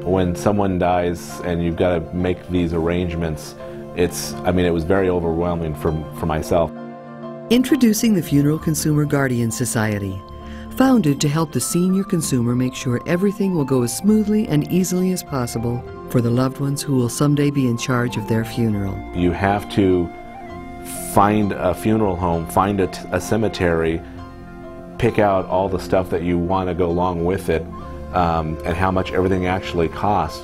When someone dies and you've got to make these arrangements, it was very overwhelming for myself. Introducing the Funeral Consumer Guardian Society, founded to help the senior consumer make sure everything will go as smoothly and easily as possible for the loved ones who will someday be in charge of their funeral. You have to find a funeral home, find a cemetery, pick out all the stuff that you want to go along with it, and how much everything actually cost.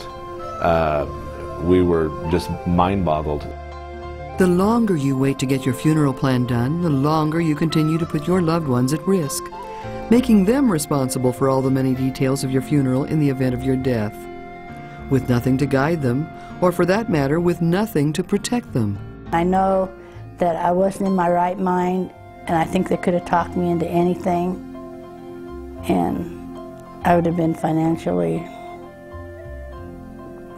We were just mind-boggled. The longer you wait to get your funeral plan done, the longer you continue to put your loved ones at risk, making them responsible for all the many details of your funeral in the event of your death, with nothing to guide them, or for that matter, with nothing to protect them. I know that I wasn't in my right mind, and I think they could have talked me into anything, and I would have been financially,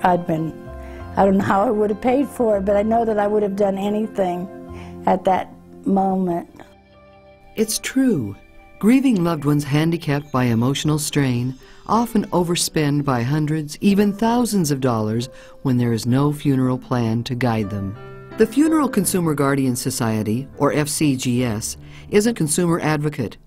I don't know how I would have paid for it, but I know that I would have done anything at that moment. It's true. Grieving loved ones handicapped by emotional strain often overspend by hundreds, even thousands of dollars when there is no funeral plan to guide them. The Funeral Consumer Guardian Society, or FCGS, is a consumer advocate.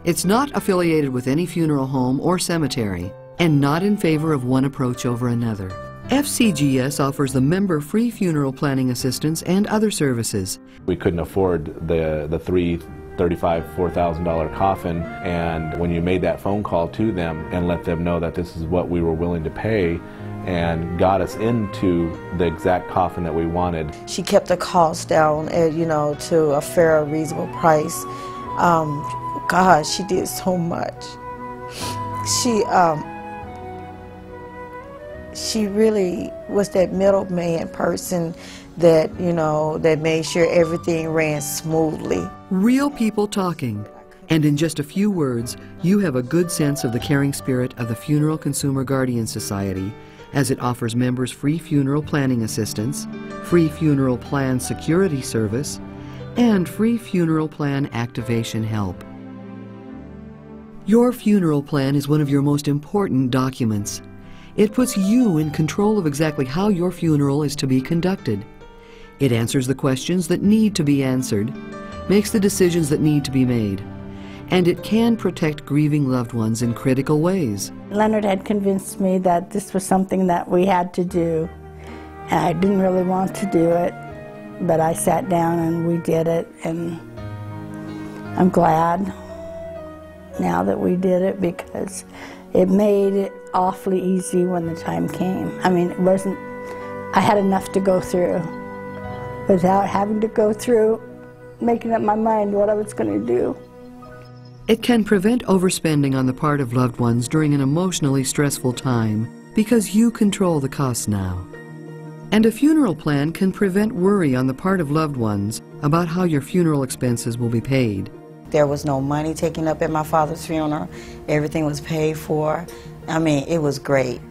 It's not affiliated with any funeral home or cemetery, and not in favor of one approach over another. FCGS offers the member free funeral planning assistance and other services. We couldn't afford the $4,000 coffin, and when you made that phone call to them and let them know that this is what we were willing to pay and got us into the exact coffin that we wanted. She kept the cost down, to a fair, reasonable price. God, she did so much. She really was that middleman person that, that made sure everything ran smoothly. Real people talking. And in just a few words, you have a good sense of the caring spirit of the Funeral Consumer Guardian Society, as it offers members free funeral planning assistance, free funeral plan security service, and free funeral plan activation help. Your funeral plan is one of your most important documents. It puts you in control of exactly how your funeral is to be conducted. It answers the questions that need to be answered, makes the decisions that need to be made, and it can protect grieving loved ones in critical ways. Leonard had convinced me that this was something that we had to do, and I didn't really want to do it, but I sat down and we did it, and I'm glad now that we did it because it made it awfully easy when the time came. I mean, I had enough to go through without having to go through making up my mind what I was going to do. It can prevent overspending on the part of loved ones during an emotionally stressful time because you control the costs now. And a funeral plan can prevent worry on the part of loved ones about how your funeral expenses will be paid. There was no money taken up at my father's funeral. Everything was paid for. I mean, it was great.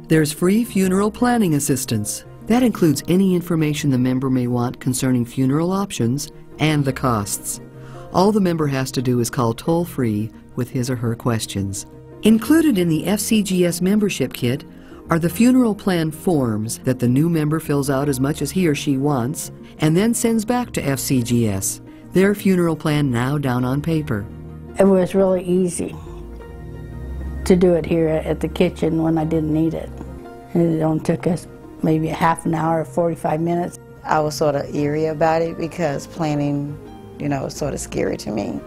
There's free funeral planning assistance. That includes any information the member may want concerning funeral options and the costs. All the member has to do is call toll-free with his or her questions. Included in the FCGS membership kit are the funeral plan forms that the new member fills out as much as he or she wants and then sends back to FCGS. Their funeral plan now down on paper. It was really easy to do it here at the kitchen when I didn't need it. And it only took us maybe a half an hour or 45 minutes. I was sort of eerie about it because planning, was sort of scary to me.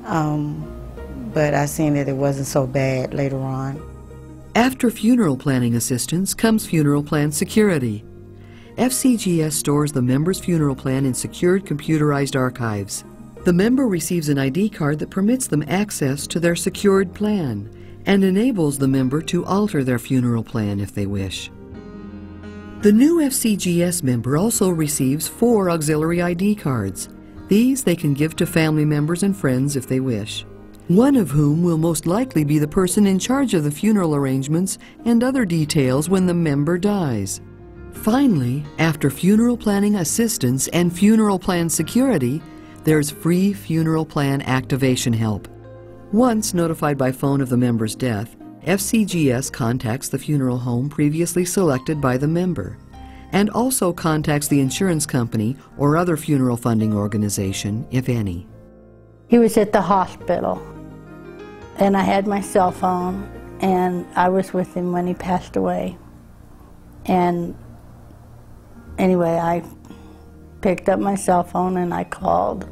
But I seen that it wasn't so bad later on. After funeral planning assistance comes funeral plan security. FCGS stores the member's funeral plan in secured computerized archives. The member receives an ID card that permits them access to their secured plan and enables the member to alter their funeral plan if they wish. The new FCGS member also receives 4 auxiliary ID cards. These they can give to family members and friends if they wish, one of whom will most likely be the person in charge of the funeral arrangements and other details when the member dies. Finally, after funeral planning assistance and funeral plan security, there's free funeral plan activation help. Once notified by phone of the member's death, FCGS contacts the funeral home previously selected by the member and also contacts the insurance company or other funeral funding organization, if any. He was at the hospital, and I had my cell phone, and I was with him when he passed away. And anyway, I picked up my cell phone and I called.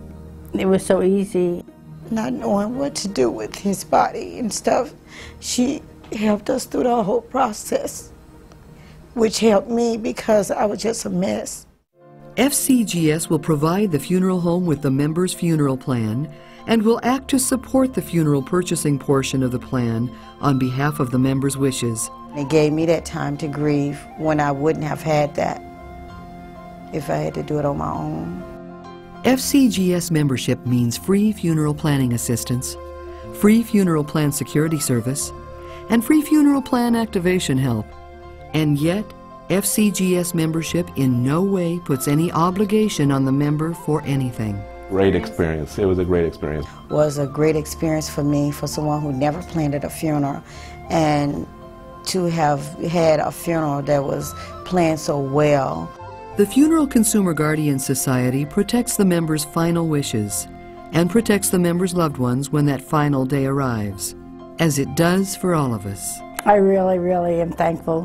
It was so easy. Not knowing what to do with his body and stuff, she helped us through the whole process, which helped me because I was just a mess. FCGS will provide the funeral home with the member's funeral plan and will act to support the funeral purchasing portion of the plan on behalf of the member's wishes. It gave me that time to grieve when I wouldn't have had that if I had to do it on my own. FCGS membership means free funeral planning assistance, free funeral plan security service, and free funeral plan activation help. And yet, FCGS membership in no way puts any obligation on the member for anything. Great experience. It was a great experience. It was a great experience for me, for someone who never planned a funeral, and to have had a funeral that was planned so well. The Funeral Consumer Guardian Society protects the member's final wishes and protects the member's loved ones when that final day arrives, as it does for all of us. I really, really am thankful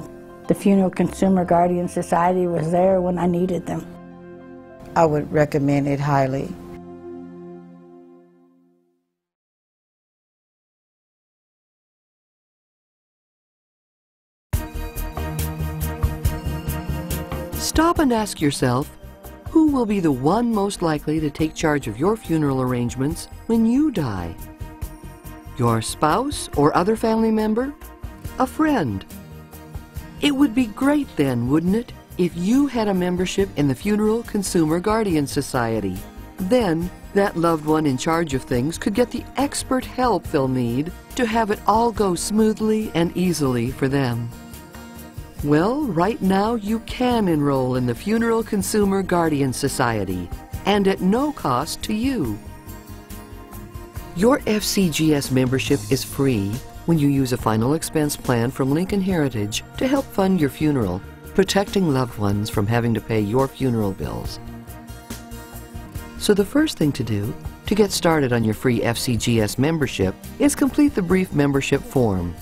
the Funeral Consumer Guardian Society was there when I needed them. I would recommend it highly. Stop and ask yourself, who will be the one most likely to take charge of your funeral arrangements when you die? Your spouse or other family member? A friend? It would be great then, wouldn't it, if you had a membership in the Funeral Consumer Guardian Society. Then, that loved one in charge of things could get the expert help they'll need to have it all go smoothly and easily for them. Well, right now you can enroll in the Funeral Consumer Guardian Society, and at no cost to you. Your FCGS membership is free when you use a final expense plan from Lincoln Heritage to help fund your funeral, protecting loved ones from having to pay your funeral bills. So the first thing to do to get started on your free FCGS membership is complete the brief membership form.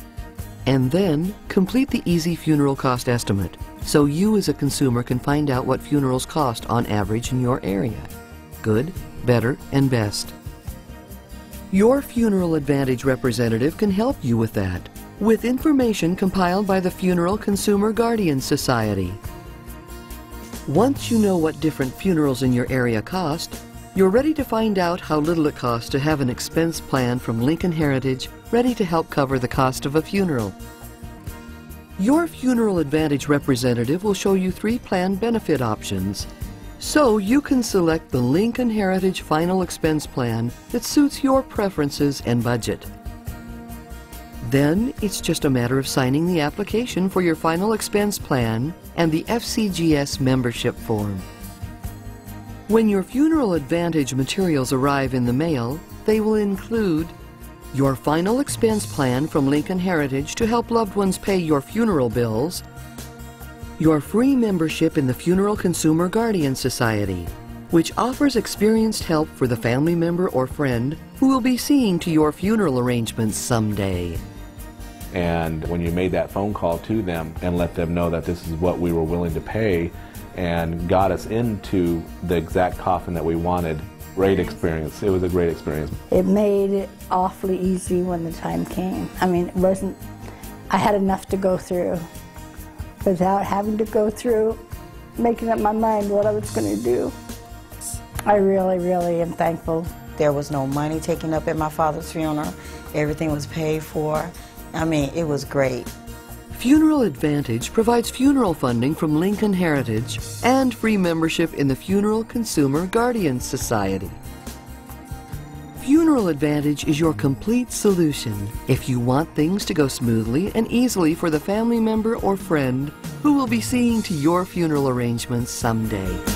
And then complete the easy funeral cost estimate so you as a consumer can find out what funerals cost on average in your area. Good, better, and best. Your Funeral Advantage representative can help you with that, with information compiled by the Funeral Consumer Guardian Society. Once you know what different funerals in your area cost, you're ready to find out how little it costs to have an expense plan from Lincoln Heritage ready to help cover the cost of a funeral. Your Funeral Advantage representative will show you 3 plan benefit options, so you can select the Lincoln Heritage Final Expense Plan that suits your preferences and budget. Then it's just a matter of signing the application for your final expense plan and the FCGS membership form. When your Funeral Advantage materials arrive in the mail, they will include your final expense plan from Lincoln Heritage to help loved ones pay your funeral bills, your free membership in the Funeral Consumer Guardian Society, which offers experienced help for the family member or friend who will be seeing to your funeral arrangements someday. And when you made that phone call to them and let them know that this is what we were willing to pay and got us into the exact coffin that we wanted, great experience. It was a great experience. It made it awfully easy when the time came. I mean, it wasn't, I had enough to go through without having to go through making up my mind what I was going to do. I really, really am thankful. There was no money taken up at my father's funeral. Everything was paid for. I mean, it was great. Funeral Advantage provides funeral funding from Lincoln Heritage and free membership in the Funeral Consumer Guardian Society. Funeral Advantage is your complete solution if you want things to go smoothly and easily for the family member or friend who will be seeing to your funeral arrangements someday.